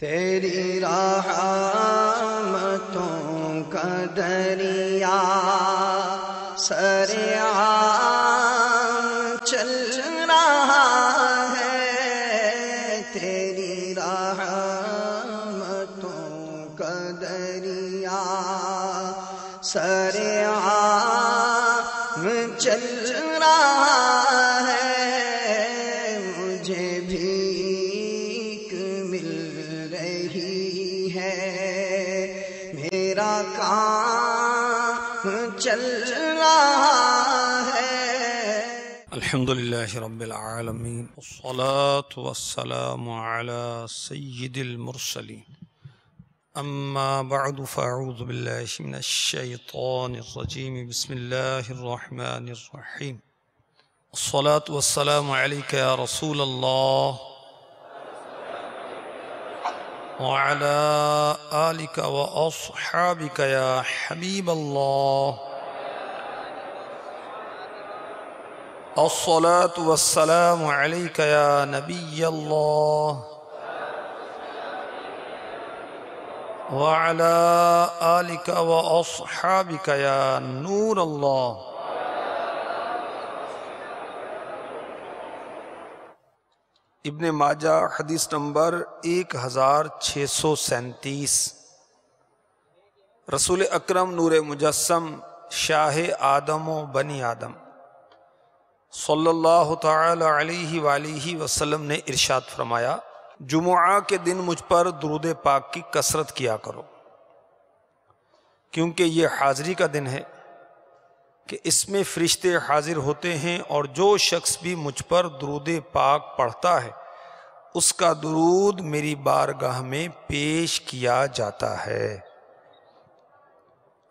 تیری رحمتوں کا دریا سریعان چل رہا ہے، تیری رحمتوں کا دریا سریعان چل رہا ہے، مجھے بھیک مل رہی ہے، میرا کام چل رہا ہے۔ الحمدللہ رب العالمین، والصلاة والسلام علی سید المرسلین، اما بعد فاعوذ باللہ من الشیطان الرجیم، بسم اللہ الرحمن الرحیم۔ الصلاة والسلام علیک یا رسول اللہ وعلی آلک واصحابک یا حبیب اللہ۔ الصلاة والسلام علیک یا نبی اللہ وعلی آلک واصحابک یا نور اللہ۔ ابن ماجہ حدیث نمبر 1637۔ رسول اکرم نور مجسم شاہ آدم و بنی آدم صلی اللہ تعالی علیہ وآلہ وسلم نے ارشاد فرمایا، جمعہ کے دن مجھ پر درود پاک کی کثرت کیا کرو، کیونکہ یہ حاضری کا دن ہے کہ اس میں فرشتے حاضر ہوتے ہیں، اور جو شخص بھی مجھ پر درود پاک پڑھتا ہے اس کا درود میری بارگاہ میں پیش کیا جاتا ہے۔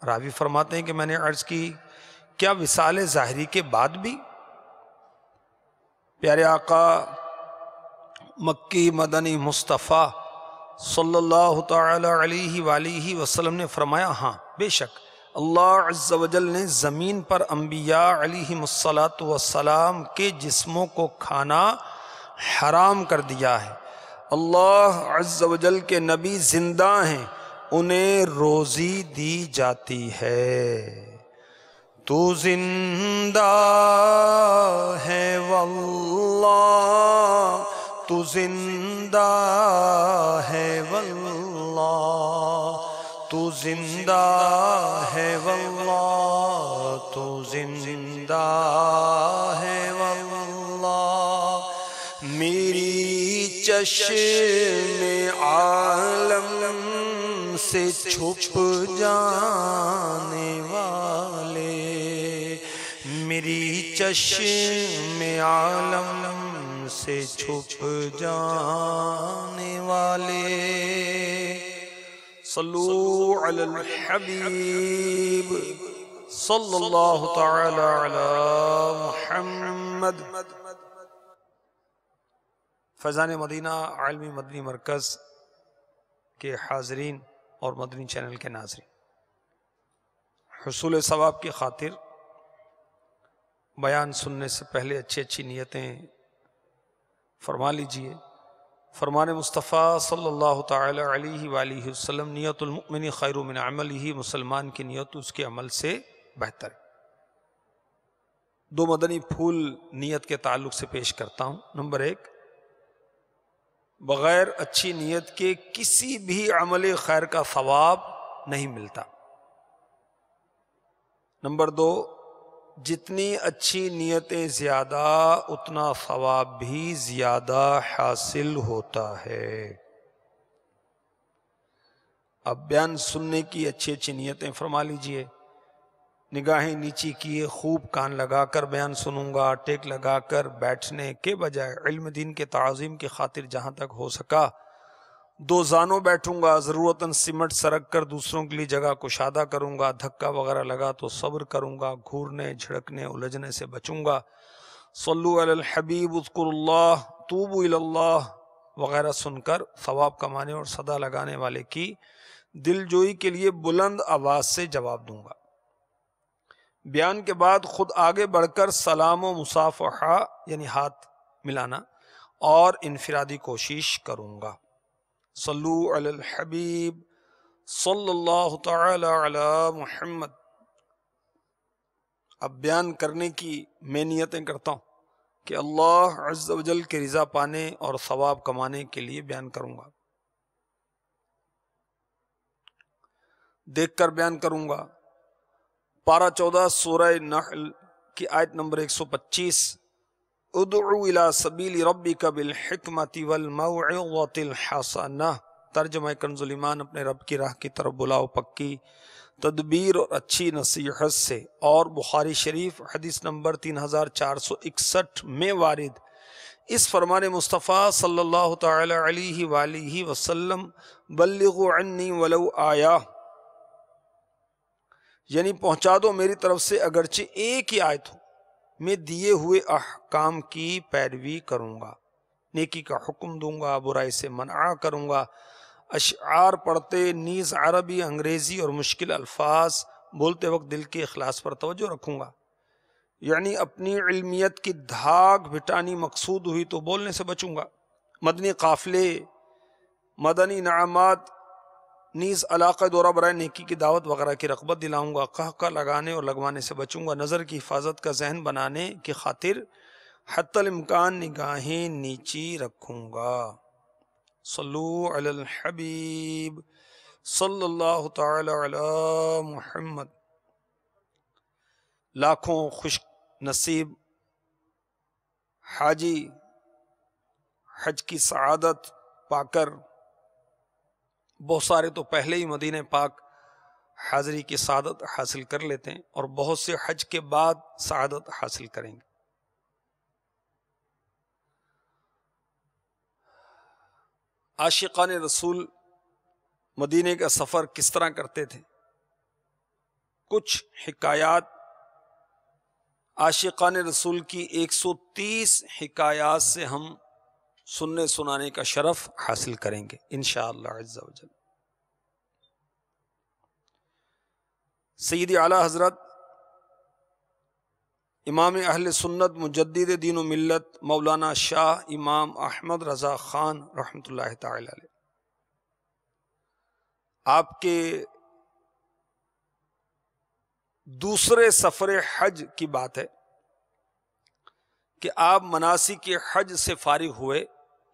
راوی فرماتے ہیں کہ میں نے عرض کی، کیا وصال ظاہری کے بعد بھی؟ پیارے آقا مکی مدنی مصطفیٰ صلی اللہ تعالی علیہ وآلہ وسلم نے فرمایا، ہاں بے شک اللہ عز و جل نے زمین پر انبیاء علیہم السلام کے جسموں کو کھانا حرام کر دیا ہے۔ اللہ عز و جل کے نبی زندہ ہیں، انہیں روزی دی جاتی ہے۔ تو زندہ ہے واللہ، تو زندہ ہے واللہ، تو زندہ ہے واللہ، تو زندہ ہے واللہ، میری چشم عالم سے چھپ جانے والے، میری چشم عالم سے چھپ جانے والے، صلو علی الحبیب صلی اللہ تعالی علی محمد۔ فیضان مدینہ عالمی مدنی مرکز کے حاضرین اور مدنی چینل کے ناظرین، حصول ثواب کی خاطر بیان سننے سے پہلے اچھی اچھی نیتیں فرما لیجئے۔ فرمان مصطفیٰ صلی اللہ تعالی علیہ وآلہ وسلم، نیت المؤمن خیر من عملہ، مسلمان کی نیت اس کے عمل سے بہتر ہے۔ دو مدنی پھول نیت کے تعلق سے پیش کرتا ہوں۔ نمبر 1، بغیر اچھی نیت کے کسی بھی عمل خیر کا ثواب نہیں ملتا۔ نمبر 2، جتنی اچھی نیتیں زیادہ اتنا ثواب بھی زیادہ حاصل ہوتا ہے۔ اب بیان سننے کی اچھی اچھی نیتیں فرما لیجئے۔ نگاہیں نیچی کیے خوب کان لگا کر بیان سنوں گا، ٹیک لگا کر بیٹھنے کے بجائے علم دین کے تعظیم کی خاطر جہاں تک ہو سکا دو زانوں بیٹھوں گا، ضرورتاً سمٹ سرک کر دوسروں کے لیے جگہ کشادہ کروں گا، دھکا وغیرہ لگا تو صبر کروں گا، گھورنے جھڑکنے الجھنے سے بچوں گا۔ صلو علی الحبیب اذکر اللہ توبوا الی اللہ وغیرہ سن کر ثواب کمانے اور صدا لگانے والے کی دل جوئی کے لیے بلند آواز سے جواب دوں گا۔ بیان کے بعد خود آگے بڑھ کر سلام و مصافحہ یعنی ہاتھ ملانا اور انفرادی کوشش کروں گا۔ صلو علی الحبیب صلی اللہ تعالی علی محمد۔ اب بیان کرنے کی میں نیتیں کرتا ہوں کہ اللہ عز و جل کے رضا پانے اور ثواب کمانے کے لیے بیان کروں گا، دیکھ کر بیان کروں گا۔ پارہ 14 سورہ نحل کی آیت نمبر 125، ادعو الی سبیل ربک بالحکمت والموعظۃ الحسنہ، ترجمہ کنز الایمان، اپنے رب کی راہ کی طرف بلاؤ پکی تدبیر اور اچھی نصیحت سے۔ اور بخاری شریف حدیث نمبر 3461 میں وارد اس فرمان مصطفیٰ صلی اللہ تعالی علیہ وآلہ وسلم، بلغوا عنی ولو آیہ، یعنی پہنچا دو میری طرف سے اگرچہ ایک ہی آیت ہو، میں دیے ہوئے احکام کی پیروی کروں گا، نیکی کا حکم دوں گا، برائی سے منع کروں گا، اشعار پڑھتے نیز عربی، انگریزی اور مشکل الفاظ بولتے وقت دل کے اخلاص پر توجہ رکھوں گا، یعنی اپنی علمیت کی دھاگ بٹانی مقصود ہوئی تو بولنے سے بچوں گا۔ مدنی قافلے، مدنی نعمات نیز علاقہ دورہ برائے نیکی کی دعوت وغیرہ کی رغبت دلاؤں گا، قہقہ لگانے اور لگوانے سے بچوں گا، نظر کی حفاظت کا ذہن بنانے کی خاطر حتی الامکان نگاہیں نیچی رکھوں گا۔ صلو علی الحبیب صلی اللہ تعالی علی محمد۔ لاکھوں خوش نصیب حاجی حج کی سعادت پا کر، بہت سارے تو پہلے ہی مدینہ پاک حاضری کی سعادت حاصل کر لیتے ہیں، اور بہت سے حج کے بعد سعادت حاصل کریں گے۔ عاشقان رسول مدینے کا سفر کس طرح کرتے تھے؟ کچھ حکایات عاشقان رسول کی 130 حکایات سے ہم سننے سنانے کا شرف حاصل کریں گے انشاءاللہ عز و جل۔ سیدی اعلیٰ حضرت امام اہل سنت مجدد دین و ملت مولانا شاہ امام احمد رضا خان رحمۃ اللہ تعالی علیہ، آپ کے دوسرے سفر حج کی بات ہے کہ آپ مناسک حج سے فارغ ہوئے،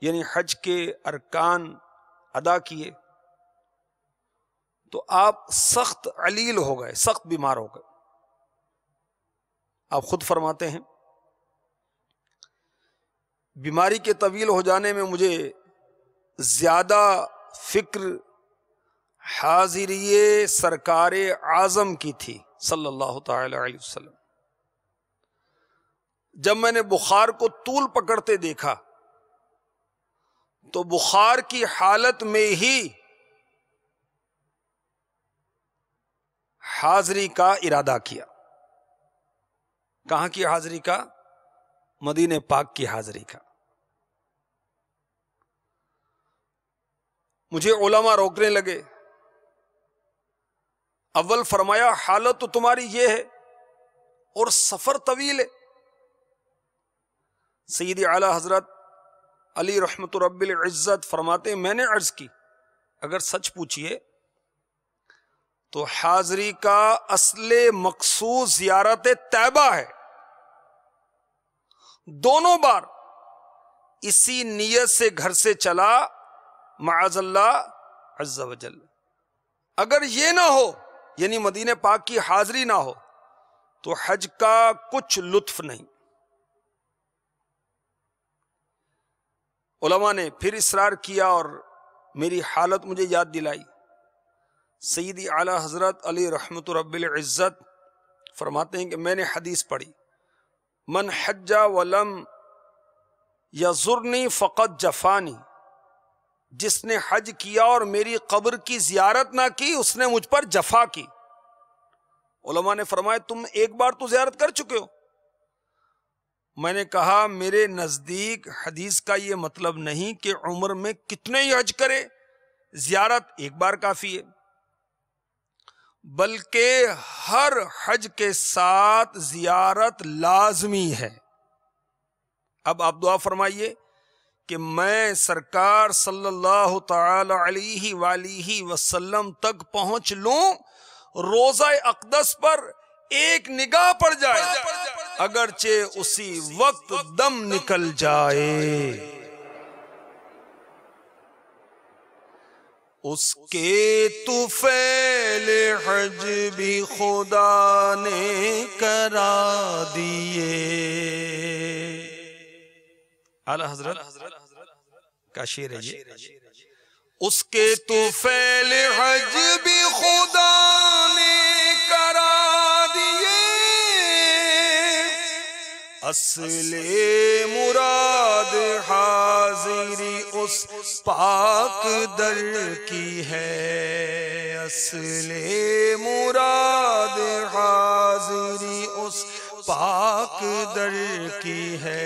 یعنی حج کے ارکان ادا کیے تو آپ سخت علیل ہو گئے، سخت بیمار ہو گئے۔ آپ خود فرماتے ہیں بیماری کے طویل ہو جانے میں مجھے زیادہ فکر حاضری سرکار اعظم کی تھی صلی اللہ تعالی علیہ وسلم۔ جب میں نے بخار کو طول پکڑتے دیکھا تو بخار کی حالت میں ہی حاضری کا ارادہ کیا۔ کہاں کی حاضری کا؟ مدینہ پاک کی حاضری کا۔ مجھے علماء روکنے لگے، اول فرمایا حالت تو تمہاری یہ ہے اور سفر طویل ہے۔ سیدی اعلی حضرت علی رحمت رب العزت فرماتے ہیں میں نے عرض کی اگر سچ پوچھئے تو حاضری کا اصل مقصود زیارت طیبہ ہے۔ دونوں بار اسی نیت سے گھر سے چلا معاذ اللہ عز و جل۔ اگر یہ نہ ہو یعنی مدینہ پاک کی حاضری نہ ہو تو حج کا کچھ لطف نہیں۔ علماء نے پھر اصرار کیا اور میری حالت مجھے یاد دلائی۔ سیدی اعلی حضرت علی رحمت رب العزت فرماتے ہیں کہ میں نے حدیث پڑھی، من حج ولم یزرنی فقط جفانی، جس نے حج کیا اور میری قبر کی زیارت نہ کی اس نے مجھ پر جفا کی۔ علماء نے فرمایا تم ایک بار تو زیارت کر چکے ہو۔ میں نے کہا میرے نزدیک حدیث کا یہ مطلب نہیں کہ عمر میں کتنے ہی حج کرے، زیارت ایک بار کافی ہے، بلکہ ہر حج کے ساتھ زیارت لازمی ہے۔ اب آپ دعا فرمائیے کہ میں سرکار صلی اللہ تعالی علیہ وآلہ وسلم تک پہنچ لوں، روزہ اقدس پر ایک نگاہ پڑ جائے، اگرچہ اسی وقت دم نکل جائے۔ اس کے طفیل حج بھی خدا نے کرا دیے۔ اعلیٰ حضرت کا شعر ہے یہ۔ اس کے طفیل حج بھی خدا نے کرا دیے، اصل مراد حاضری اس پاک در کی ہے، اصل مراد حاضری اس پاک در کی ہے۔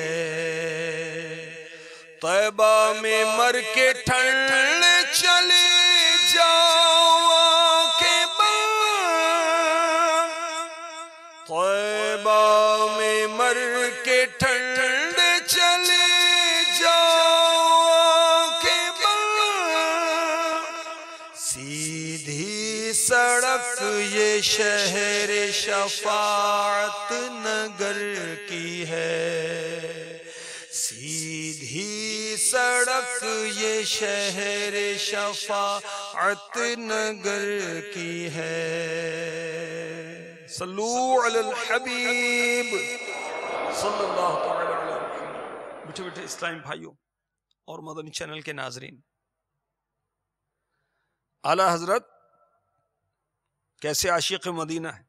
طیبہ میں مر کے ٹھنڈ چلے جاؤ کے بعد، طیبہ میں مر کے ٹھنڈ چلے جاؤ کے بعد، سیدھی سڑک یہ شہر شفاعت نگر کی ہے، سیدھی سڑک یہ شہر شفاعت نگر کی ہے۔ صلو علی الحبیب صلی اللہ تعالی علیہ وسلم۔ بیٹھے بیٹھے اسلام بھائیوں اور مدنی چینل کے ناظرین، اعلی حضرت کیسے عاشق مدینہ ہے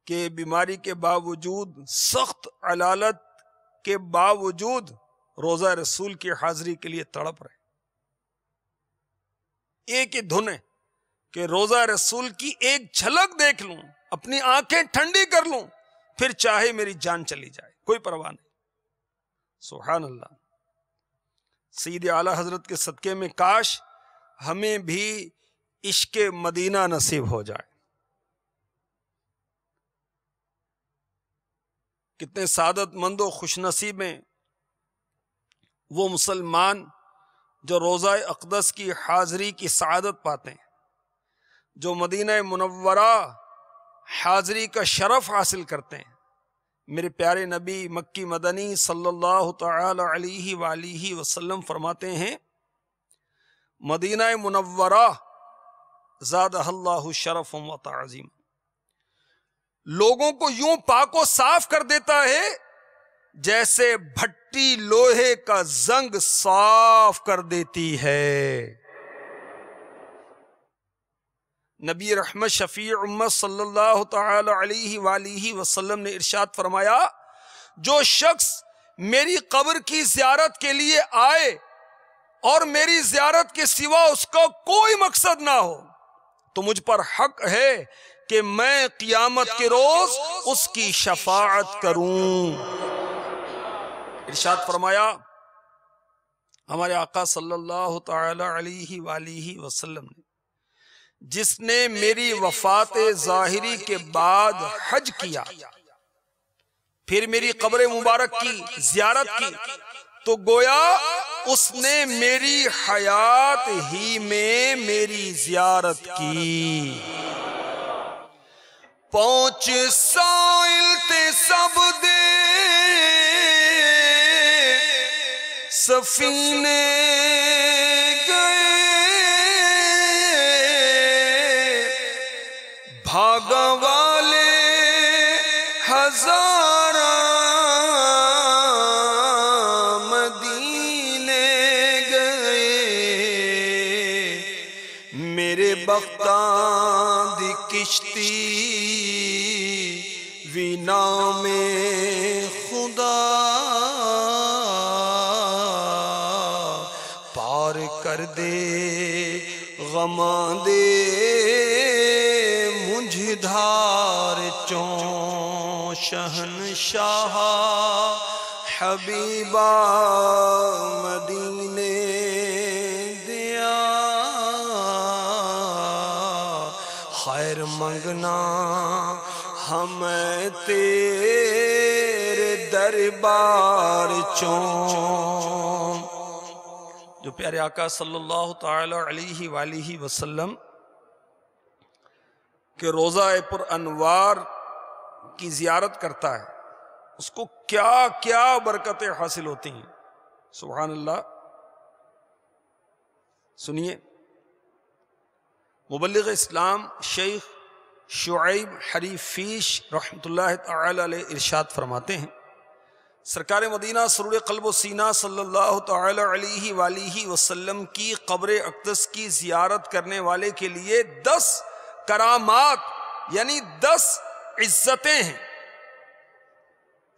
کہ بیماری کے باوجود، سخت علالت کے باوجود روزہ رسول کی حاضری کے لیے تڑپ رہے۔ ایک ہی دھن ہے کہ روزہ رسول کی ایک جھلک دیکھ لوں، اپنی آنکھیں ٹھنڈی کر لوں، پھر چاہے میری جان چلی جائے، کوئی پرواہ نہیں۔ سبحان اللہ۔ سید اعلیٰ حضرت کے صدقے میں کاش ہمیں بھی عشق مدینہ نصیب ہو جائے۔ کتنے سعادت مند و خوش نصیب ہیں وہ مسلمان جو روزہ اقدس کی حاضری کی سعادت پاتے ہیں، جو مدینہ منورہ حاضری کا شرف حاصل کرتے ہیں۔ میرے پیارے نبی مکی مدنی صلی اللہ تعالی علیہ وآلہ وسلم فرماتے ہیں، مدینہ منورہ زادہ اللہ شرف و تعظیم، لوگوں کو یوں پاک و صاف کر دیتا ہے جیسے بھٹی لوہے کا زنگ صاف کر دیتی ہے۔ نبی رحمت شفیع امت صلی اللہ تعالی علیہ وآلہ وسلم نے ارشاد فرمایا، جو شخص میری قبر کی زیارت کے لیے آئے اور میری زیارت کے سوا اس کا کوئی مقصد نہ ہو، تو مجھ پر حق ہے کہ میں قیامت کے روز اس کی شفاعت کروں۔ ارشاد فرمایا ہمارے آقا صلی اللہ تعالی علیہ وآلہ وسلم نے، جس نے میری وفات ظاہری کے بعد حج کیا، پھر میری قبر مبارک کی زیارت کی، تو گویا اس نے میری حیات ہی میں میری زیارت کی۔ پہنچ سائل تے سب دے سفینے گئے، بھاگا والے ہزاراں مدینے گئے، میرے بختاں دی کشتی وینا میں خدا پار کر دے، غماں دے مجھ دھار چوں شہنشاہ حبیبہ مدینے دیا، خیر منگنا ہمیں تیرے در دربار چون. جو پیارے آقا صلی اللہ تعالی علیہ وآلہ وسلم کہ روضہ پر انوار کی زیارت کرتا ہے اس کو کیا کیا برکتیں حاصل ہوتی ہیں. سبحان اللہ. سنیے مبلغ اسلام شیخ شعیب حریفیش رحمۃ اللہ تعالی علیہ ارشاد فرماتے ہیں سرکار مدینہ سرور قلب و سینہ صلی اللہ تعالی علیہ وآلہ وسلم کی قبر اقدس کی زیارت کرنے والے کے لیے 10 کرامات یعنی 10 عزتیں ہیں.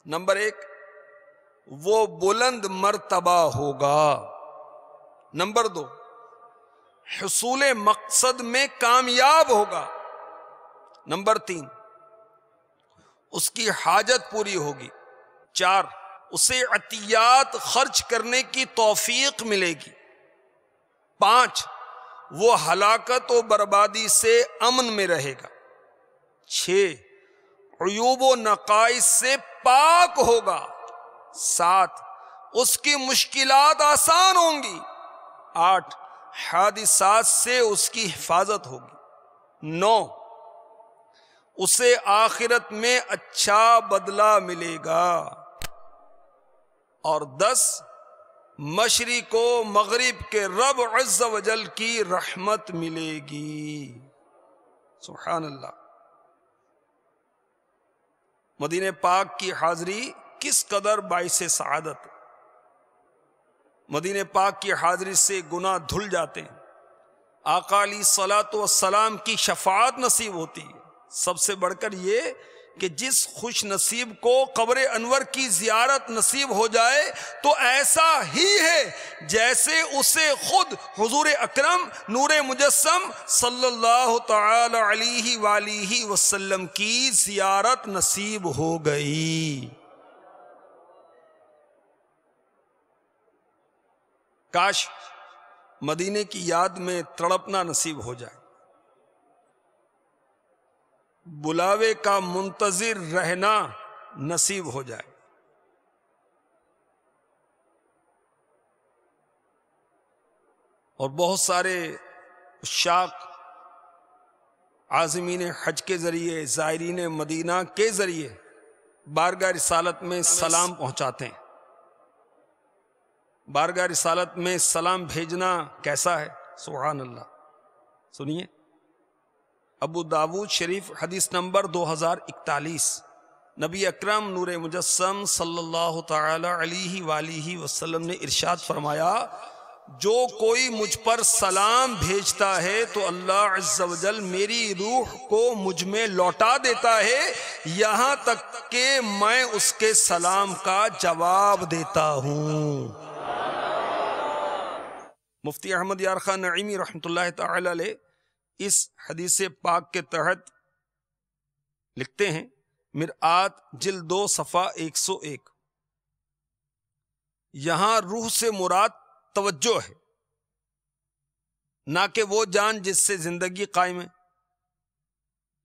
نمبر 1 وہ بلند مرتبہ ہوگا. نمبر 2 حصول مقصد میں کامیاب ہوگا. نمبر 3 اس کی حاجت پوری ہوگی. 4 اسے عطیات خرچ کرنے کی توفیق ملے گی. 5 وہ ہلاکت و بربادی سے امن میں رہے گا. 6 عیوب و نقائص سے پاک ہوگا. 7 اس کی مشکلات آسان ہوں گی. 8 حادثات سے اس کی حفاظت ہوگی. 9 اسے آخرت میں اچھا بدلہ ملے گا. اور 10 مشرق و مغرب کے رب عز و جل کی رحمت ملے گی. سبحان اللہ. مدینہ پاک کی حاضری کس قدر باعث سعادت. مدینہ پاک کی حاضری سے گناہ دھل جاتے ہیں. آقا علیہ الصلوۃ والسلام کی شفاعت نصیب ہوتی ہے. سب سے بڑھ کر یہ کہ جس خوش نصیب کو قبر انور کی زیارت نصیب ہو جائے تو ایسا ہی ہے جیسے اسے خود حضور اکرم نور مجسم صلی اللہ تعالی علیہ وآلہ وسلم کی زیارت نصیب ہو گئی. کاش مدینے کی یاد میں تڑپنا نصیب ہو جائے. بلاوے کا منتظر رہنا نصیب ہو جائے. اور بہت سارے عشاق عازمین حج کے ذریعے زائرین مدینہ کے ذریعے بارگاہ رسالت میں سلام پہنچاتے ہیں. بارگاہ رسالت میں سلام بھیجنا کیسا ہے. سبحان اللہ. سنیے ابو داود شریف حدیث نمبر 2041 نبی اکرم نور مجسم صلی اللہ تعالی علیہ وآلہ وسلم نے ارشاد فرمایا جو کوئی مجھ پر سلام بھیجتا ہے تو اللہ عز و جل میری روح کو مجھ میں لوٹا دیتا ہے یہاں تک کہ میں اس کے سلام کا جواب دیتا ہوں. مفتی احمد یار خان نعیمی رحمۃ اللہ تعالی علیہ اس حدیث پاک کے تحت لکھتے ہیں مرآت جلد 2 صفحہ 101 یہاں روح سے مراد توجہ ہے نہ کہ وہ جان جس سے زندگی قائم ہے.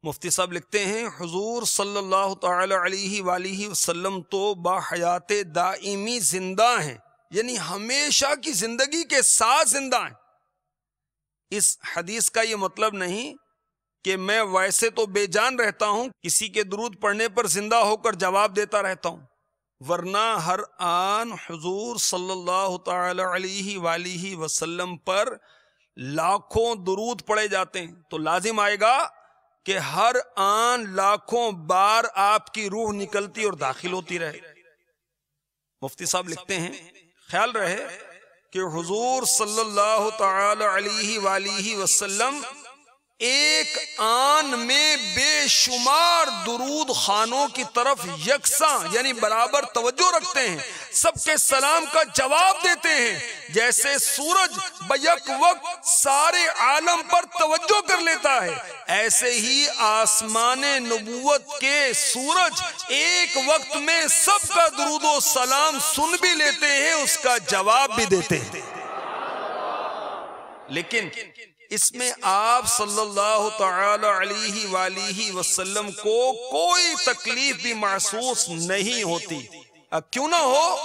مفتی صاحب لکھتے ہیں حضور صلی اللہ تعالی علیہ وآلہ وسلم تو باحیات دائمی زندہ ہیں یعنی ہمیشہ کی زندگی کے ساتھ زندہ ہیں. اس حدیث کا یہ مطلب نہیں کہ میں ویسے تو بے جان رہتا ہوں کسی کے درود پڑھنے پر زندہ ہو کر جواب دیتا رہتا ہوں ورنہ ہر آن حضور صلی اللہ تعالی علیہ وآلہ وسلم پر لاکھوں درود پڑے جاتے ہیں تو لازم آئے گا کہ ہر آن لاکھوں بار آپ کی روح نکلتی اور داخل ہوتی رہے. مفتی صاحب لکھتے ہیں خیال رہے کہ حضور صلی اللہ تعالی علیہ وآلہ وسلم ایک آن میں بے شمار درود خانوں کی طرف یکساں یعنی برابر توجہ رکھتے ہیں سب کے سلام کا جواب دیتے ہیں جیسے سورج بیک وقت سارے عالم پر توجہ کر لیتا ہے ایسے ہی آسمان نبوت کے سورج ایک وقت میں سب کا درود و سلام سن بھی لیتے ہیں اس کا جواب بھی دیتے ہیں. لیکن اس میں آپ صلی اللہ تعالی علیہ وآلہ وسلم کو کوئی تکلیف بھی محسوس نہیں ہوتی. کیوں نہ ہو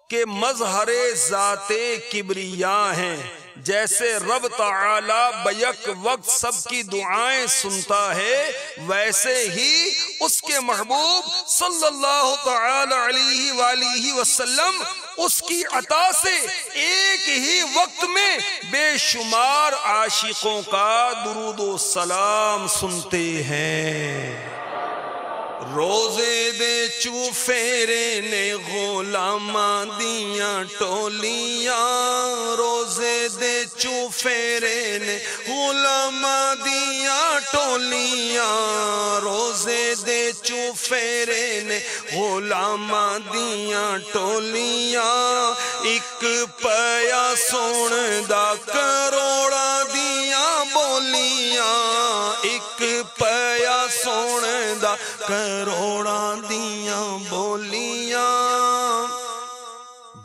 کہ مظہر ذات کبریا ہیں، جیسے رب تعالی بیک وقت سب کی دعائیں سنتا ہے، ویسے ہی اس کے محبوب صلی اللہ تعالی علیہ وآلہ وسلم اس کی عطا سے ایک ہی وقت میں بے شمار عاشقوں کا درود و سلام سنتے ہیں۔ روزے دے چوفیرے نے غلاماں دیاں ٹولیاں، روزے دے چوفیرے نے غلاماں دیاں ٹولیاں، روزے دے چوفیرے نے غلاماں دیاں ٹولیاں، ایک پیا سن دا کروڑاں دیاں بولیاں، ایک پیا سن دا کروڑاں دیاں بولیاں،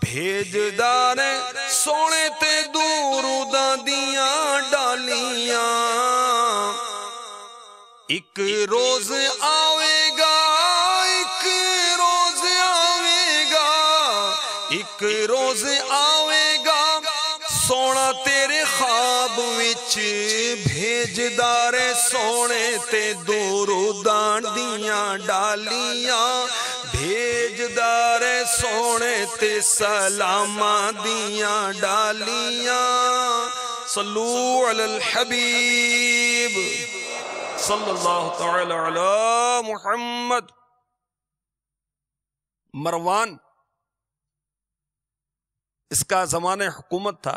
بھیجدار سونے تے دروداں دیاں ڈالیاں، ایک روز آوے گا، ایک روز آوے گا، ایک روز آوے گا، سونا تیرے خواب وچ بھیجدار سونے تے دروداں دیاں ڈالیاں، بھیجدار سونے تے سلاماں دیاں ڈالیاں، صلو علی الحبیب صلی اللہ تعالی علی محمد۔ مروان اس کا زمانہ حکومت تھا،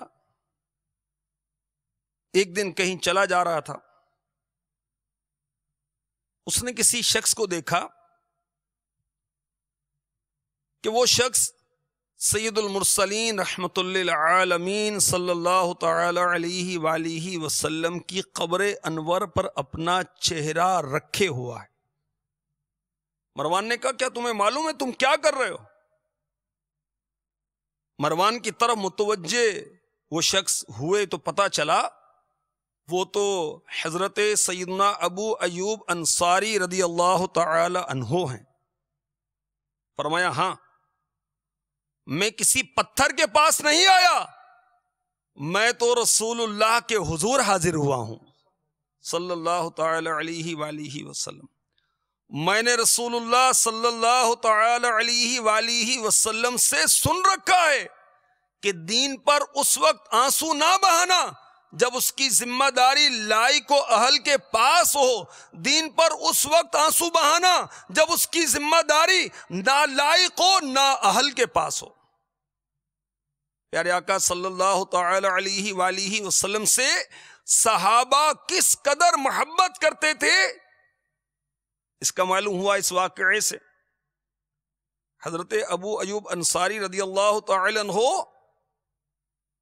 ایک دن کہیں چلا جا رہا تھا، اس نے کسی شخص کو دیکھا کہ وہ شخص سید المرسلین رحمت للعالمین صلی اللہ تعالی علیہ وآلہ وسلم کی قبر انور پر اپنا چہرہ رکھے ہوا ہے۔ مروان نے کہا کیا تمہیں معلوم ہے تم کیا کر رہے ہو؟ مروان کی طرف متوجہ وہ شخص ہوئے تو پتہ چلا وہ تو حضرت سیدنا ابو ایوب انصاری رضی اللہ تعالی عنہ ہیں۔ فرمایا ہاں، میں کسی پتھر کے پاس نہیں آیا، میں تو رسول اللہ کے حضور حاضر ہوا ہوں صلی اللہ تعالی علیہ وآلہ وسلم۔ میں نے رسول اللہ صلی اللہ تعالی علیہ وآلہ وسلم سے سن رکھا ہے کہ دین پر اس وقت آنسو نہ بہانا جب اس کی ذمہ داری لائق و اہل کے پاس ہو، دین پر اس وقت آنسو بہانا جب اس کی ذمہ داری نہ لائق ہو نہ اہل کے پاس ہو۔ پیارے آقا صلی اللہ تعالی علیہ وآلہ وسلم سے صحابہ کس قدر محبت کرتے تھے اس کا معلوم ہوا اس واقعے سے۔ حضرت ابو ایوب انصاری رضی اللہ تعالی عنہ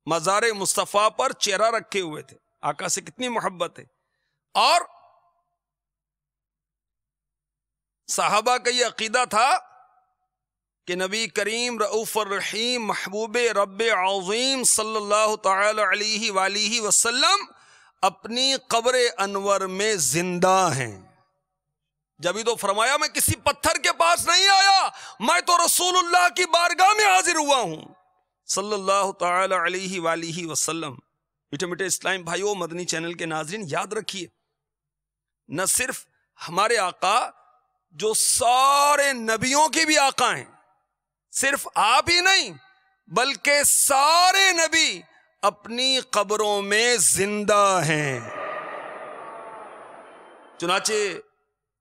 مزار مصطفیٰ پر چہرہ رکھے ہوئے تھے، آقا سے کتنی محبت ہے، اور صحابہ کا یہ عقیدہ تھا کہ نبی کریم رؤوف الرحیم محبوب رب عظیم صلی اللہ تعالی علیہ وآلہ وسلم اپنی قبر انور میں زندہ ہیں۔ جبھی تو فرمایا میں کسی پتھر کے پاس نہیں آیا، میں تو رسول اللہ کی بارگاہ میں حاضر ہوا ہوں صلی اللہ تعالی علیہ وآلہ وسلم۔ میٹھے میٹھے اسلام بھائیو، مدنی چینل کے ناظرین، یاد رکھیے نہ صرف ہمارے آقا جو سارے نبیوں کے بھی آقا ہیں، صرف آپ ہی نہیں بلکہ سارے نبی اپنی قبروں میں زندہ ہیں۔ چنانچہ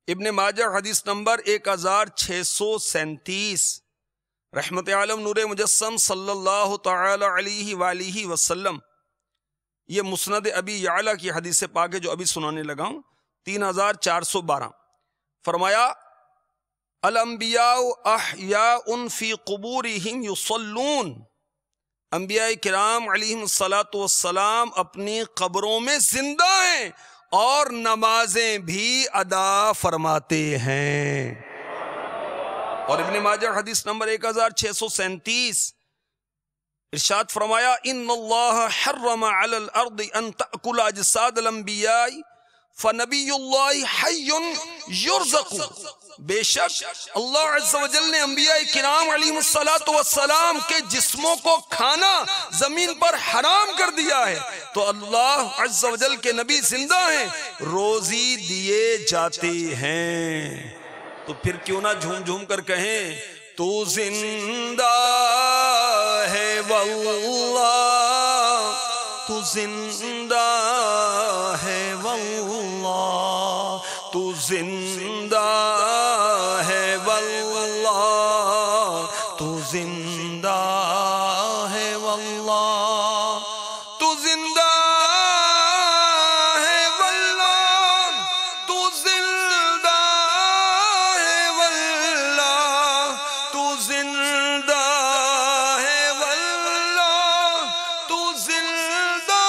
ابن ماجہ حدیث نمبر 1637، رحمت عالم نور مجسم صلی اللہ تعالی علیہ وآلہ وسلم، یہ مسند ابی یعلا کی حدیث پاک ہے جو ابھی سنانے لگا ہوں، 3412۔ فرمایا الانبیاء احیاء فی قبورہم یصلون، انبیاء کرام علیہم السلام اپنی قبروں میں زندہ ہیں اور نمازیں بھی ادا فرماتے ہیں۔ اور ابن ماجہ حدیث نمبر 1637 ارشاد فرمایا ان اللہ حرم علی الارض ان تأکل اجساد الانبیاء فنبی اللہ حی یرزق بے شک اللہ عز و جل نے انبیاء کرام علیہ السلام کے جسموں کو کھانا زمین پر حرام کر دیا ہے، تو اللہ عز و جل کے نبی زندہ ہیں، روزی دیے جاتے ہیں، تو پھر کیوں نہ جھوم جھوم کر کہیں تو زندہ ہے واللہ، تو زندہ ہے واللہ، تو زندہ ہے واللہ، تو زندہ ہے واللہ، تو زندہ ہے واللہ، تو زندہ ہے واللہ، تو زندہ ہے واللہ، تو زندہ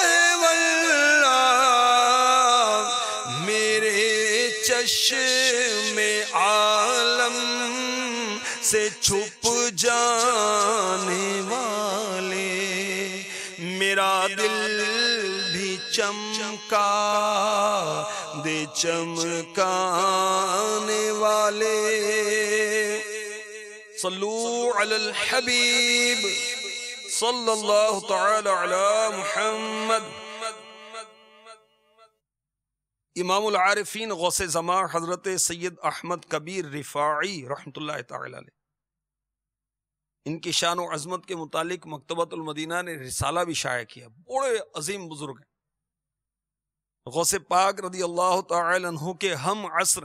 ہے واللہ، میرے چشم عالم سے چھپ جانے والے، میرا دل بھی چمکا دے چمکانے والے، صلو علی الحبیب صلی اللہ تعالی علی محمد۔ امام العارفین غوث زمان حضرت سید احمد کبیر رفاعی رحمۃ اللہ تعالی علیہ، ان کی شان و عظمت کے متعلق مکتبۃ المدینہ نے رسالہ بھی شائع کیا، بڑے عظیم بزرگ ہیں، غوث پاک رضی اللہ تعالی عنہ کے ہم عصر۔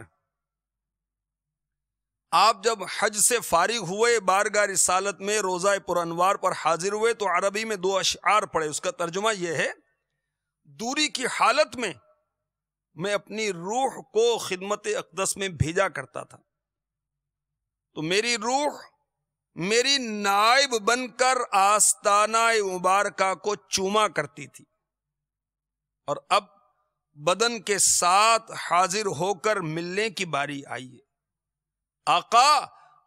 آپ جب حج سے فارغ ہوئے، بارگاہ رسالت میں روضہ پر انوار پر حاضر ہوئے تو عربی میں 2 اشعار پڑھے، اس کا ترجمہ یہ ہے: دوری کی حالت میں میں اپنی روح کو خدمت اقدس میں بھیجا کرتا تھا، تو میری روح میری نائب بن کر آستانہ مبارکہ کو چوما کرتی تھی، اور اب بدن کے ساتھ حاضر ہو کر ملنے کی باری آئی ہے۔ آقا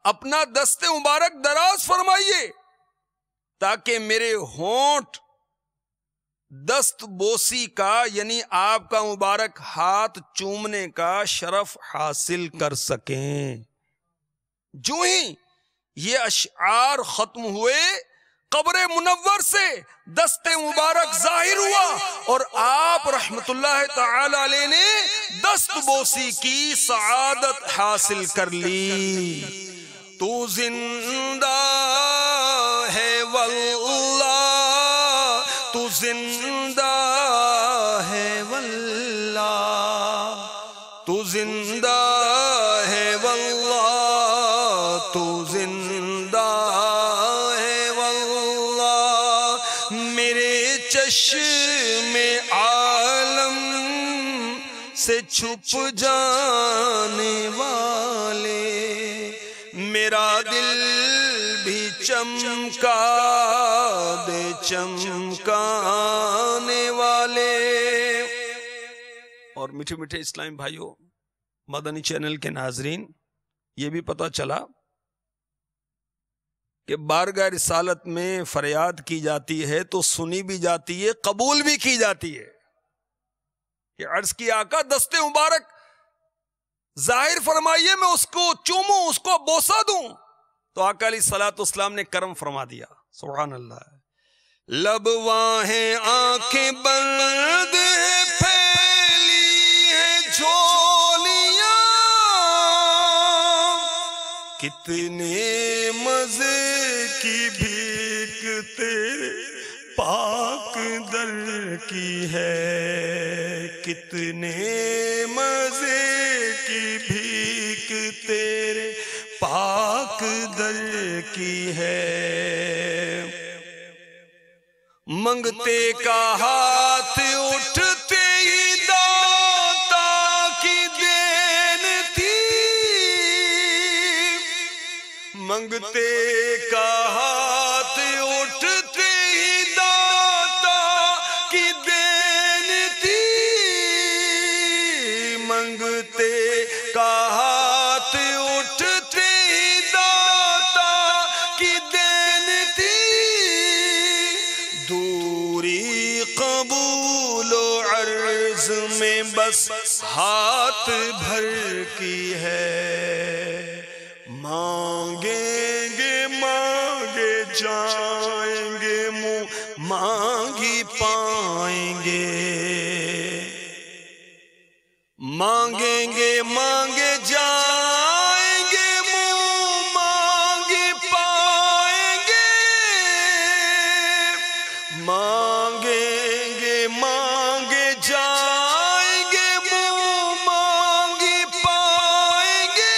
اپنا دست مبارک دراز فرمائیے تاکہ میرے ہونٹ دست بوسی کا یعنی آپ کا مبارک ہاتھ چومنے کا شرف حاصل کر سکیں۔ جو ہی یہ اشعار ختم ہوئے، قبر منور سے دست مبارک ظاہر ہوا اور آپ رحمت اللہ تعالی علیہ نے دست بوسی کی سعادت حاصل کر لی۔ تو زندہ ہے واللہ، تو زندہ ہے واللہ، تو زندہ ہے واللہ، تو زندہ ہے واللہ، میرے چشم عالم سے چھپ جانے والے، میرا دل بھی چمکا دے چمکانے والے۔ اور میٹھے میٹھے اسلامی بھائیوں، مدنی چینل کے ناظرین، یہ بھی پتہ چلا کہ بارگاہ رسالت میں فریاد کی جاتی ہے تو سنی بھی جاتی ہے، قبول بھی کی جاتی ہے۔ کہ عرض کی آقا دست مبارک ظاہر فرمائیے، میں اس کو چوموں، اس کو بوسہ دوں، تو آقا علیہ الصلوۃ والسلام نے کرم فرما دیا۔ سبحان اللہ۔ لب واہیں آنکھیں بند ہیں، پھیلی ہیں جھولیاں، کتنے مزے کی بھیک تیرے پاک در کی ہے، کتنے مزے کی بھیک تیرے پاک در کی ہے، منگتے کا ہاتھ اٹھتے ہی داتا کی دین تھی، منگتے کا ہاتھ اٹھتے ہی داتا کی دین تھی، منگتے کا ہاتھ اٹھتے ہی داتا کی دین تھی، دوری قبول و عرض میں بس ہاتھ بھر کی ہے، مانگیں گے مانگے جائیں گے، منہ مانگی پائیں گے، مانگیں گے مانگے جائیں گے، منہ مانگی پائیں گے، مانگیں گے مانگے جائیں گے، منہ مانگی پائیں گے،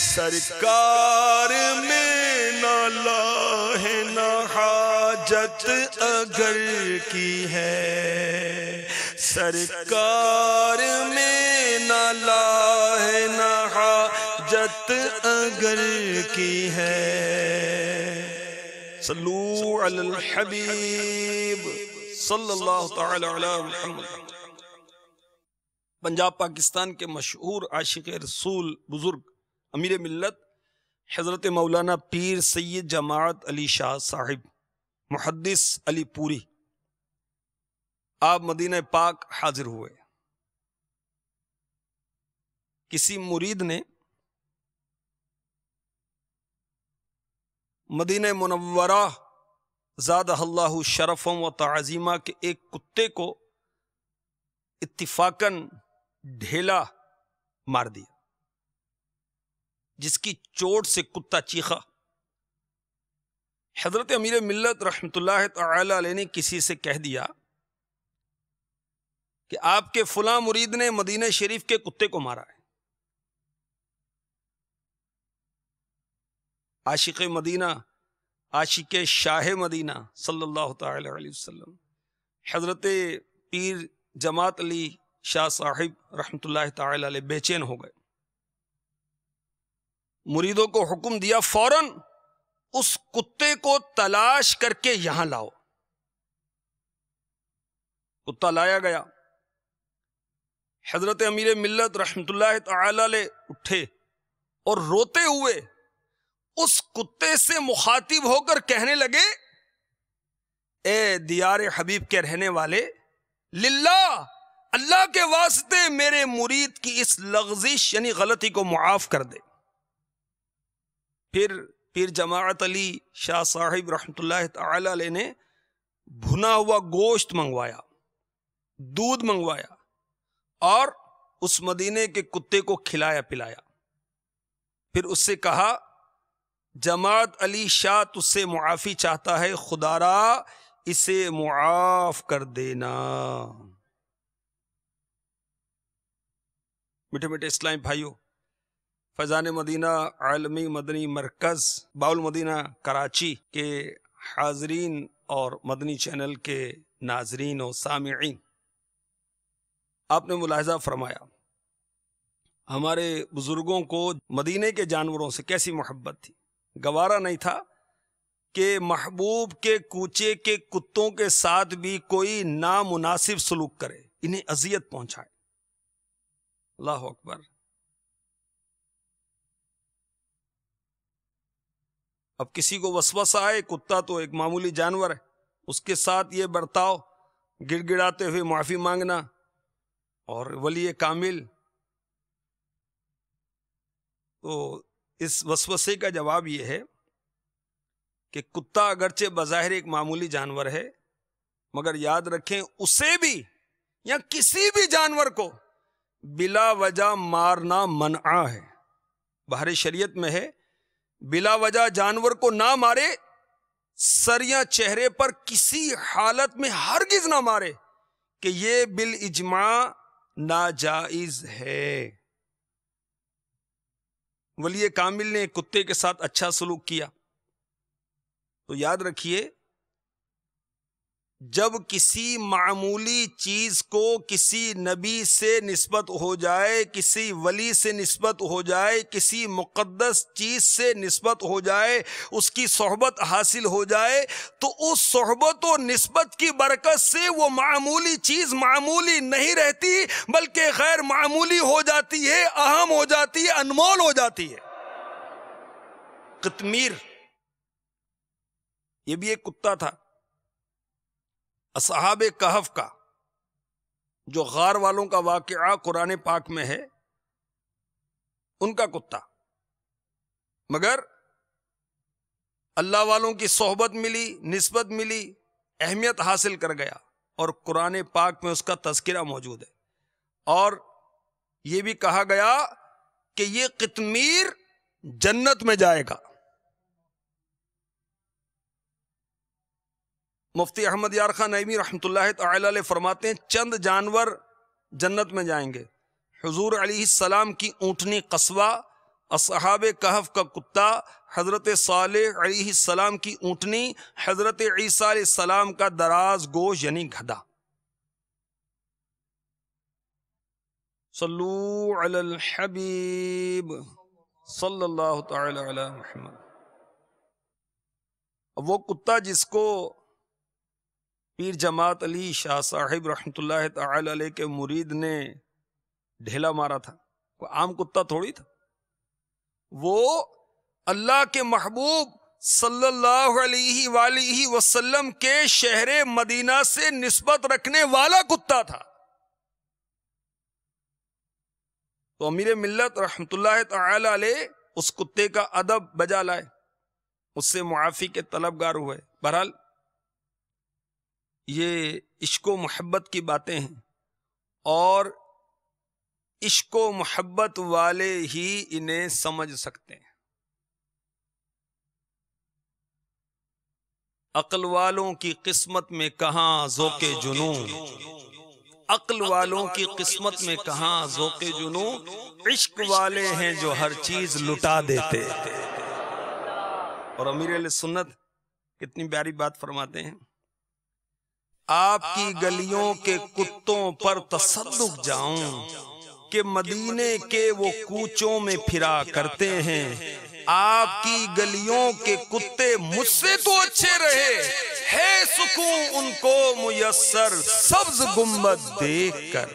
سرکار میں نہ لاہ نہ حاجت اگر کی ہے، سرکار میں نہ لاہ نہ حاجت اگر کی ہے، صلو علی الحبیب صلی اللہ تعالی علی محمد۔ پنجاب پاکستان کے مشہور عاشق رسول بزرگ امیر ملت حضرت مولانا پیر سید جماعت علی شاہ صاحب محدث علی پوری، آپ مدینہ پاک حاضر ہوئے۔ کسی مرید نے مدینہ منورہ زادہ اللہ شرفا و تعظیمہ کے ایک کتے کو اتفاقاً ڈھیلا مار دیا، جس کی چوٹ سے کتا چیخا۔ حضرت امیر ملت رحمت اللہ تعالی علیہ نے کسی سے کہہ دیا کہ آپ کے فلاں مرید نے مدینہ شریف کے کتے کو مارا ہے۔ عاشق مدینہ، عاشق شاہ مدینہ صلی اللہ تعالی علیہ وسلم حضرت پیر جماعت علی شاہ صاحب رحمت اللہ تعالی علیہ بے چین ہو گئے، مریدوں کو حکم دیا فوراً اس کتے کو تلاش کر کے یہاں لاؤ۔ کتا لایا گیا، حضرت امیر ملت رحمت اللہ تعالی علیہ اٹھے اور روتے ہوئے اس کتے سے مخاطب ہو کر کہنے لگے، اے دیار حبیب کے رہنے والے، للہ اللہ کے واسطے میرے مرید کی اس لغزش یعنی غلطی کو معاف کر دے۔ پھر پیر جماعت علی شاہ صاحب رحمت اللہ تعالی علیہ نے بھنا ہوا گوشت منگوایا، دودھ منگوایا اور اس مدینے کے کتے کو کھلایا پلایا۔ پھر اس سے کہا، جماعت علی شاہ تجھ سے معافی چاہتا ہے، خدا را اسے معاف کر دینا۔ میٹھے میٹھے اسلامی بھائیوں، فیضان مدینہ عالمی مدنی مرکز باالمدینہ کراچی کے حاضرین اور مدنی چینل کے ناظرین و سامعین، آپ نے ملاحظہ فرمایا ہمارے بزرگوں کو مدینے کے جانوروں سے کیسی محبت تھی۔ گوارا نہیں تھا کہ محبوب کے کوچے کے کتوں کے ساتھ بھی کوئی نامناسب سلوک کرے، انہیں اذیت پہنچائے۔ اللہ اکبر۔ اب کسی کو وسوسہ آئے، کتا تو ایک معمولی جانور ہے، اس کے ساتھ یہ برتاؤ، گڑ گڑاتے ہوئے معافی مانگنا، اور ولی کامل، تو اس وسوسے کا جواب یہ ہے کہ کتا اگرچہ بظاہر ایک معمولی جانور ہے، مگر یاد رکھیں اسے بھی یا کسی بھی جانور کو بلا وجہ مارنا منع ہے۔ بہر شریعت میں ہے بلا وجہ جانور کو نہ مارے، سر یا چہرے پر کسی حالت میں ہرگز نہ مارے، کہ یہ بالاجماع ناجائز ہے۔ ولی کامل نے کتے کے ساتھ اچھا سلوک کیا۔ تو یاد رکھیے، جب کسی معمولی چیز کو کسی نبی سے نسبت ہو جائے، کسی ولی سے نسبت ہو جائے، کسی مقدس چیز سے نسبت ہو جائے، اس کی صحبت حاصل ہو جائے، تو اس صحبت و نسبت کی برکت سے وہ معمولی چیز معمولی نہیں رہتی، بلکہ غیر معمولی ہو جاتی ہے، اہم ہو جاتی ہے، انمول ہو جاتی ہے۔ قطمیر یہ بھی ایک کتا تھا، اصحاب کہف کا، جو غار والوں کا واقعہ قرآن پاک میں ہے ان کا کتا، مگر اللہ والوں کی صحبت ملی، نسبت ملی، اہمیت حاصل کر گیا، اور قرآن پاک میں اس کا تذکرہ موجود ہے۔ اور یہ بھی کہا گیا کہ یہ قطمیر جنت میں جائے گا۔ مفتی احمد یار خان نعیمی رحمۃ اللہ تعالی علیہ فرماتے ہیں چند جانور جنت میں جائیں گے، حضور علیہ السلام کی اونٹنی قصوہ، اصحاب کہف کا کتا، حضرت صالح علیہ السلام کی اونٹنی، حضرت عیسیٰ علیہ السلام کا دراز گوش یعنی گدھا۔ صلو علی الحبیب صلی اللہ تعالی علی محمد۔ وہ کتا جس کو پیر جماعت علی شاہ صاحب رحمۃ اللہ تعالی علیہ کے مرید نے ڈھیلا مارا تھا، وہ عام کتا تھوڑی تھا، وہ اللہ کے محبوب صلی اللہ علیہ وآلہ وسلم کے شہر مدینہ سے نسبت رکھنے والا کتا تھا۔ تو امیر ملت رحمۃ اللہ تعالی علیہ اس کتے کا ادب بجا لائے، اس سے معافی کے طلبگار ہوئے۔ بہرحال یہ عشق و محبت کی باتیں ہیں، اور عشق و محبت والے ہی انہیں سمجھ سکتے ہیں۔ عقل والوں کی قسمت میں کہاں ذوق جنون، عقل والوں کی قسمت میں کہاں ذوق جنون، عشق والے ہیں جو ہر چیز لٹا دیتے۔ اور امیر علیہ سنت کتنی پیاری بات فرماتے ہیں، آپ کی گلیوں کے کتوں پر تصدق جاؤں کہ مدینے کے وہ کوچوں میں پھرا کرتے ہیں، آپ کی گلیوں کے کتے مجھ سے تو اچھے رہے، ہے سکون ان کو میسر سبز گنبد دیکھ کر۔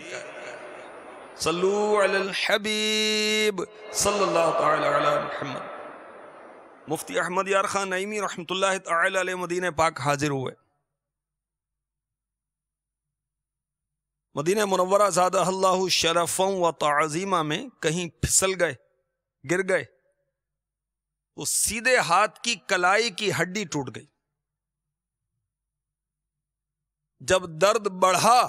صلو علی الحبیب صلی اللہ تعالی علی محمد۔ مفتی احمد یار خان نعیمی رحمۃ اللہ تعالی علیہ مدینہ پاک حاضر ہوئے۔ مدینہ منورہ زادہ اللہ شرفا و تعظیمہ میں کہیں پھسل گئے، گر گئے، تو سیدھے ہاتھ کی کلائی کی ہڈی ٹوٹ گئی۔ جب درد بڑھا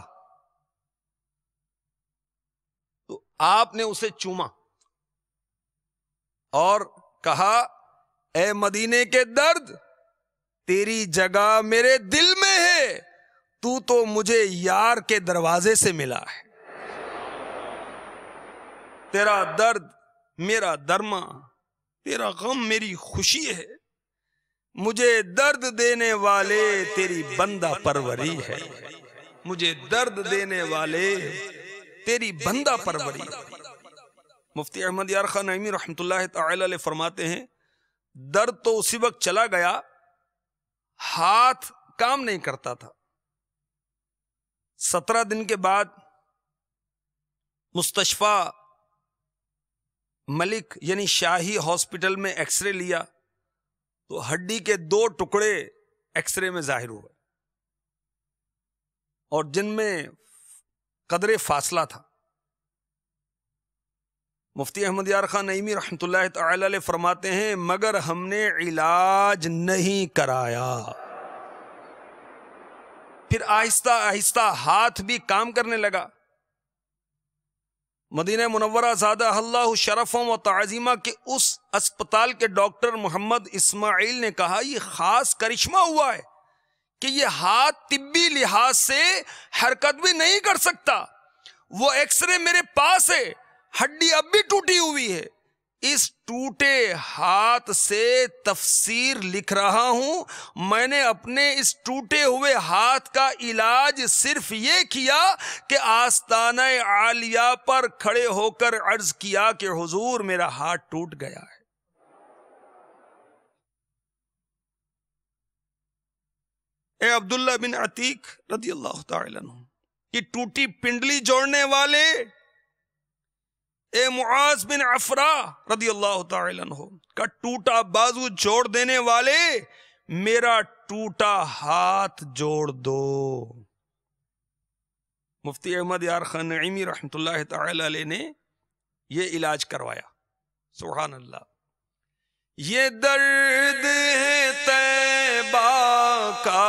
تو آپ نے اسے چوما اور کہا، اے مدینے کے درد، تیری جگہ میرے دل میں ہے، تو مجھے یار کے دروازے سے ملا ہے۔ تیرا درد میرا درما، تیرا غم میری خوشی ہے، مجھے درد دینے والے تیری بندہ پروری ہے، مجھے درد دینے والے تیری بندہ پروری ہے۔ مفتی احمد یار خان نعیمی رحمۃ اللہ تعالی علیہ فرماتے ہیں درد تو اسی وقت چلا گیا، ہاتھ کام نہیں کرتا تھا۔ 17 دن کے بعد مستشفی ملک یعنی شاہی ہاسپٹل میں ایکس رے لیا تو ہڈی کے 2 ٹکڑے ایکس رے میں ظاہر ہوئے، اور جن میں قدرے فاصلہ تھا۔ مفتی احمد یار خان نعیمی رحمۃ اللہ تعالی علیہ فرماتے ہیں مگر ہم نے علاج نہیں کرایا۔ پھر آہستہ آہستہ ہاتھ بھی کام کرنے لگا۔ مدینہ منورہ زادہ اللہ شرفا و تعظیمہ کے اس اسپتال کے ڈاکٹر محمد اسماعیل نے کہا یہ خاص کرشمہ ہوا ہے کہ یہ ہاتھ طبی لحاظ سے حرکت بھی نہیں کر سکتا۔ وہ ایکس رے میرے پاس ہے، ہڈی اب بھی ٹوٹی ہوئی ہے، اس ٹوٹے ہاتھ سے تفسیر لکھ رہا ہوں۔ میں نے اپنے اس ٹوٹے ہوئے ہاتھ کا علاج صرف یہ کیا کہ آستانہ عالیہ پر کھڑے ہو کر عرض کیا کہ حضور میرا ہاتھ ٹوٹ گیا ہے۔ اے عبداللہ بن عتیق رضی اللہ تعالی عنہ کی ٹوٹی پنڈلی جوڑنے والے، اے معاذ بن عفرا رضی اللہ تعالی عنہ کا ٹوٹا بازو جوڑ دینے والے، میرا ٹوٹا ہاتھ جوڑ دو۔ مفتی احمد یار خان نعیمی رحمۃ اللہ تعالی علیہ نے یہ علاج کروایا. سبحان اللہ. یہ درد ہے طیبہ کا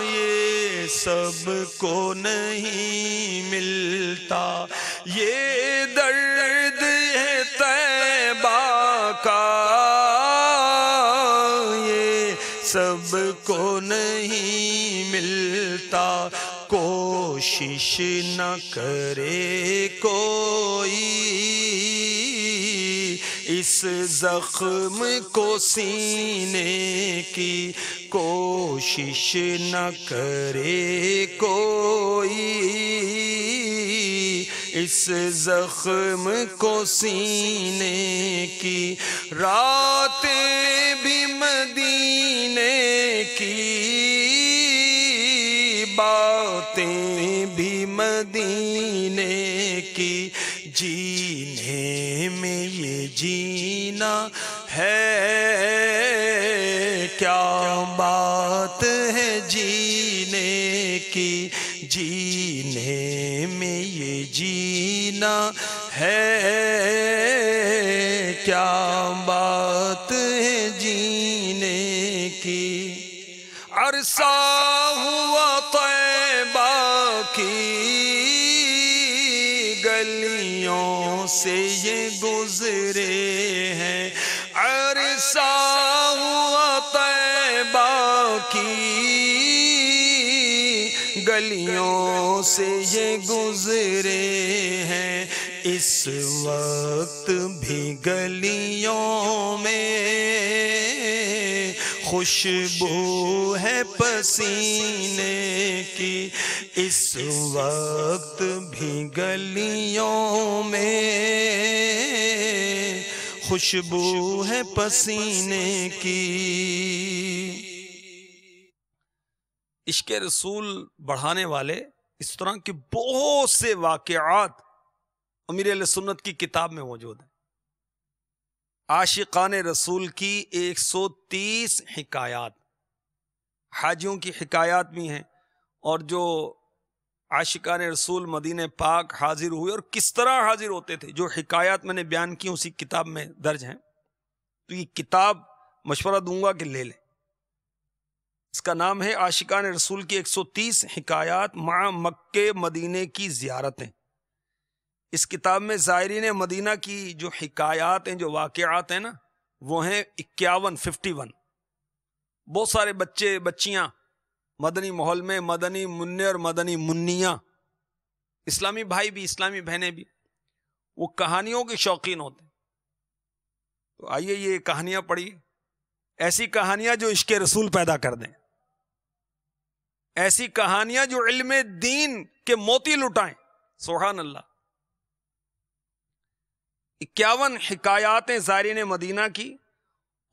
یہ سب کو نہیں ملتا. یہ درد ہے طیبہ کا یہ سب کو نہیں ملتا. کوشش نہ کرے کوئی اس زخم کو سینے کی. کوشش نہ کرے کوئی اس زخم کو سینے کی. راتیں بھی مدینے کی باتیں بھی مدینے کی. جینے میں یہ جینا ہے کیا بات ہے جینے کی. جینے میں یہ جینا ہے کیا بات ہے جینے کی. عرصہ ہوا طیبہ کی گلیوں سے یہ گزرے ہیں. عرصہ ہوا طیبہ کی گلیوں سے یہ گزرے ہیں. اس وقت بھی گلیوں میں خوشبو ہے پسینے کی. اس وقت بھی گلیوں میں خوشبو ہے پسینے کی. عشق رسول بڑھانے والے اس طرح کے بہت سے واقعات امیر اہل سنت کی کتاب میں موجود ہیں. عاشقان رسول کی 130 حکایات، حاجیوں کی حکایات بھی ہیں، اور جو عاشقان رسول مدینہ پاک حاضر ہوئے اور کس طرح حاضر ہوتے تھے، جو حکایات میں نے بیان کی اسی کتاب میں درج ہیں. تو یہ کتاب مشورہ دوں گا کہ لے لیں. اس کا نام ہے عاشقان رسول کی 130 حکایات مع مکہ مدینے کی زیارتیں. اس کتاب میں زائرین مدینہ کی جو حکایات ہیں، جو واقعات ہیں نا، وہ ہیں 51. بہت سارے بچے بچیاں مدنی ماحول میں، مدنی منع اور مدنی منیاں، اسلامی بھائی بھی اسلامی بہنیں بھی، وہ کہانیوں کے شوقین ہوتے ہیں. تو آئیے یہ کہانیاں پڑھیے، ایسی کہانیاں جو عشق رسول پیدا کر دیں، ایسی کہانیاں جو علم دین کے موتی لٹائیں. سبحان اللہ. 51 حکایاتیں زائرین مدینہ کی،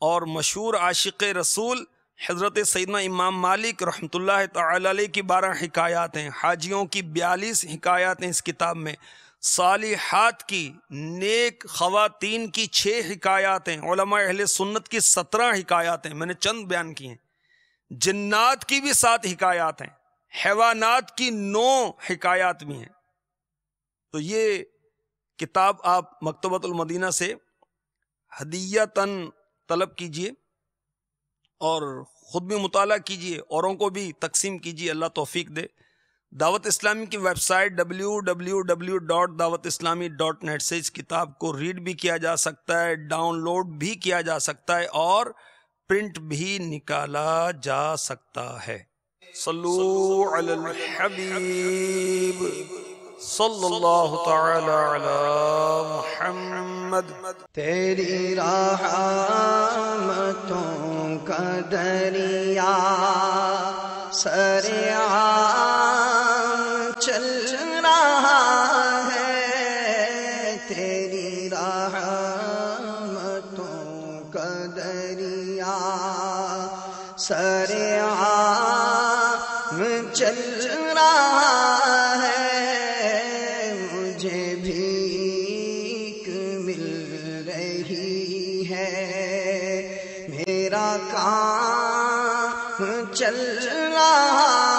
اور مشہور عاشق رسول حضرت سیدنا امام مالک رحمۃ اللہ تعالی علیہ کی 12 حکایات ہیں. حاجیوں کی 42 حکایات ہیں اس کتاب میں. صالحات کی، نیک خواتین کی 6 حکایات ہیں. علماء اہل سنت کی 17 حکایات ہیں، میں نے چند بیان کی ہیں. جنات کی بھی 7 حکایات ہیں. حیوانات کی 9 حکایات بھی ہیں. تو یہ کتاب آپ مکتبۃ المدینہ سے ہدیۃً طلب کیجئے اور خود بھی مطالعہ کیجئے، اوروں کو بھی تقسیم کیجئے، اللہ توفیق دے. دعوت اسلامی کی ویب سائٹ www.dawatIslami.net سے اس کتاب کو ریڈ بھی کیا جا سکتا ہے، ڈاؤن لوڈ بھی کیا جا سکتا ہے، اور پرنٹ بھی نکالا جا سکتا ہے. صلو علی الحبیب صلی اللہ تعالی علی محمد. تیری رحمتوں کا دریا سریعان چل رہا ہے. تیری رحمتوں کا دریا سریعان چل رہا ہے. مجھے بھیک مل رہی ہے، میرا کام چل رہا